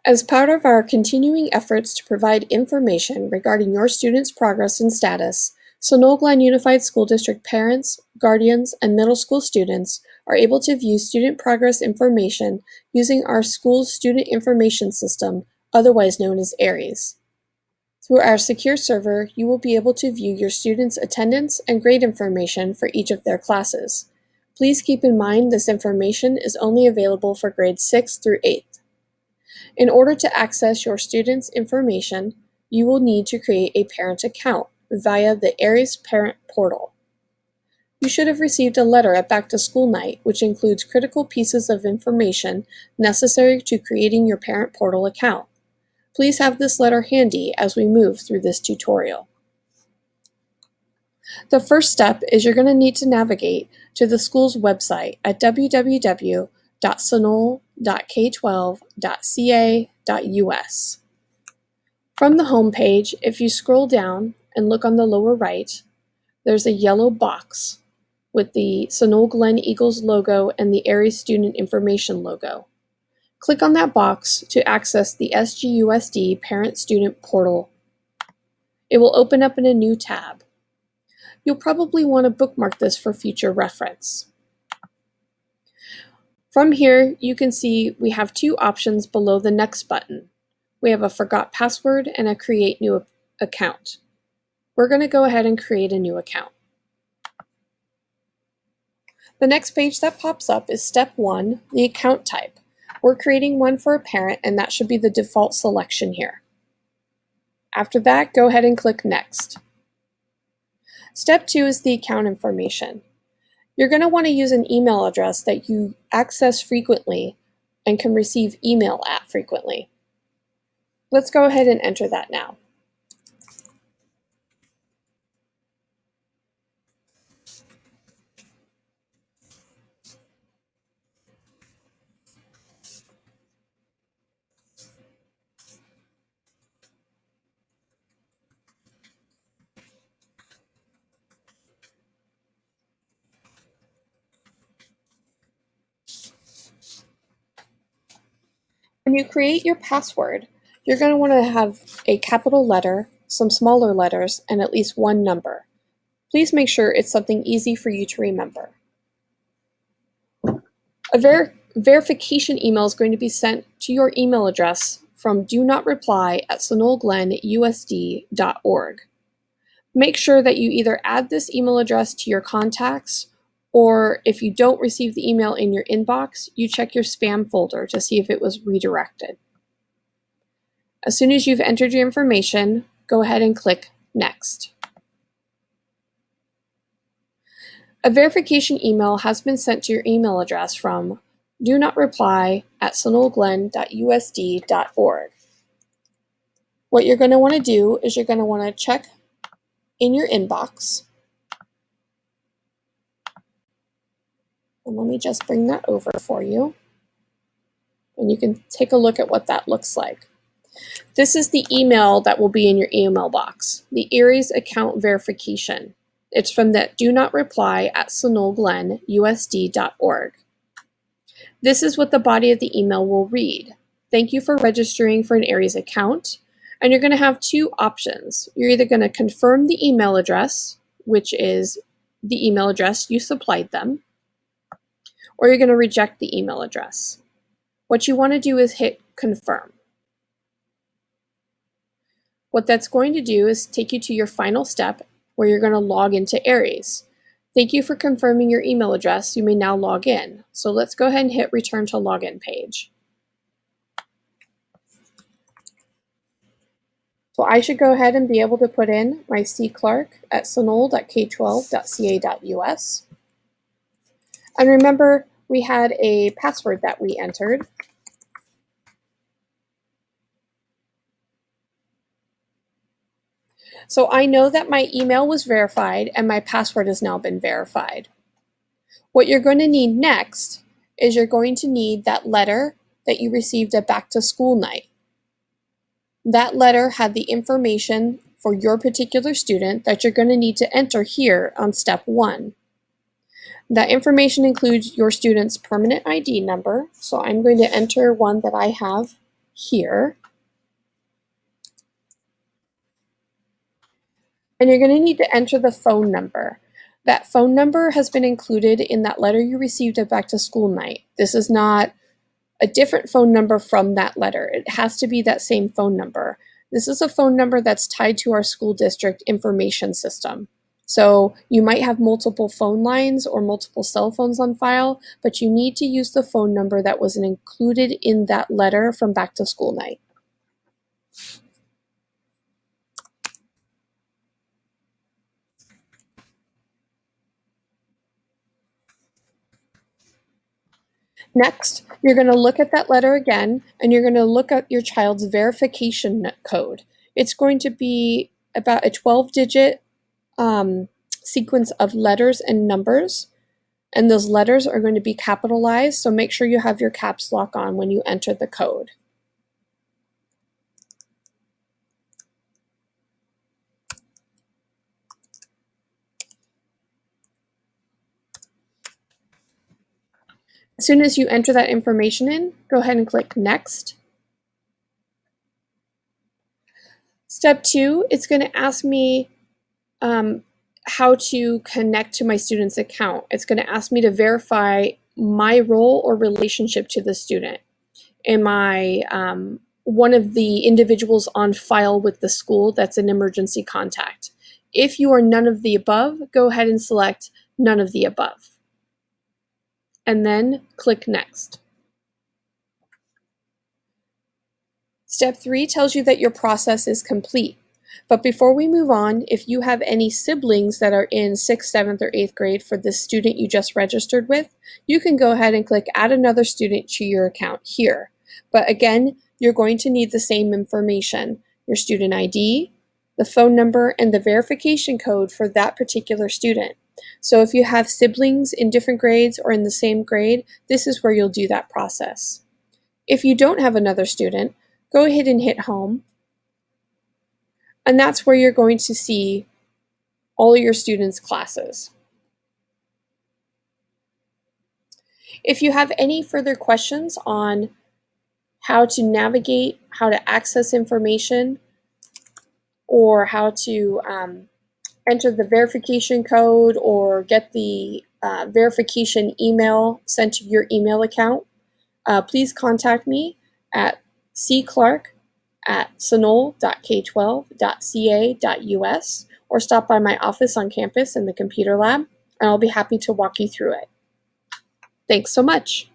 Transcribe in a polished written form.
As part of our continuing efforts to provide information regarding your students' progress and status, Sunol Glen Unified School District parents, guardians, and middle school students are able to view student progress information using our school's Student Information System, otherwise known as Aeries. Through our secure server, you will be able to view your students' attendance and grade information for each of their classes. Please keep in mind this information is only available for grades 6 through 8th. In order to access your students' information, you will need to create a parent account via the Aries Parent Portal. You should have received a letter at Back to School Night, which includes critical pieces of information necessary to creating your Parent Portal account. Please have this letter handy as we move through this tutorial. The first step is you're going to need to navigate to the school's website at www.sunol.k12.ca.us. From the home page, if you scroll down and look on the lower right, there's a yellow box with the Sunol Glen Eagles logo and the Aeries Student Information logo. Click on that box to access the SGUSD Parent-Student Portal. It will open up in a new tab. You'll probably want to bookmark this for future reference. From here, you can see we have two options below the Next button. We have a Forgot Password and a Create New Account. We're going to go ahead and create a new account. The next page that pops up is Step 1, the account type. We're creating one for a parent, and that should be the default selection here. After that, go ahead and click Next. Step 2 is the account information. You're going to want to use an email address that you access frequently and can receive email at frequently. Let's go ahead and enter that now. When you create your password, you're going to want to have a capital letter, some smaller letters, and at least one number. Please make sure it's something easy for you to remember. A verification email is going to be sent to your email address from donotReply@sunolglenusd.org. Make sure that you either add this email address to your contacts, or if you don't receive the email in your inbox, you check your spam folder to see if it was redirected. As soon as you've entered your information, go ahead and click Next. A verification email has been sent to your email address from donotReply@sunolglen.usd.org. What you're going to want to do is you're going to want to check in your inbox. And let me just bring that over for you. And you can take a look at what that looks like. This is the email that will be in your email box, the Aries account verification. It's from that donotReply@sunolglenusd.org. This is what the body of the email will read. Thank you for registering for an Aries account. And you're going to have two options. You're either going to confirm the email address, which is the email address you supplied them, or you're going to reject the email address. What you want to do is hit Confirm. What that's going to do is take you to your final step where you're going to log into Aries. Thank you for confirming your email address. You may now log in. So let's go ahead and hit Return to Login page. So I should go ahead and be able to put in my cclark@sunol.k12.ca.us. And remember, we had a password that we entered. So I know that my email was verified and my password has now been verified. What you're going to need next is you're going to need that letter that you received at Back to School Night. That letter had the information for your particular student that you're going to need to enter here on Step 1. That information includes your student's permanent ID number, so I'm going to enter one that I have here. And you're going to need to enter the phone number. That phone number has been included in that letter you received at back to school night. This is not a different phone number from that letter. It has to be that same phone number. This is a phone number that's tied to our school district information system. So you might have multiple phone lines or multiple cell phones on file, but you need to use the phone number that was included in that letter from back to school night. Next, you're going to look at that letter again, and you're going to look at your child's verification code. It's going to be about a 12-digit sequence of letters and numbers, and those letters are going to be capitalized, so make sure you have your caps lock on when you enter the code. As soon as you enter that information in, go ahead and click Next. Step 2, it's going to ask me how to connect to my student's account. It's going to ask me to verify my role or relationship to the student. Am I one of the individuals on file with the school that's an emergency contact? If you are none of the above, go ahead and select none of the above. And then click Next. Step 3 tells you that your process is complete. But before we move on, if you have any siblings that are in 6th, 7th, or 8th grade for this student you just registered with, you can go ahead and click Add Another Student to your account here. But again, you're going to need the same information, your student ID, the phone number, and the verification code for that particular student. So if you have siblings in different grades or in the same grade, this is where you'll do that process. If you don't have another student, go ahead and hit Home, and that's where you're going to see all of your students' classes. If you have any further questions on how to navigate, how to access information, or how to enter the verification code or get the verification email sent to your email account, please contact me at cclark@sunol.k12.ca.us or stop by my office on campus in the computer lab, and I'll be happy to walk you through it. Thanks so much.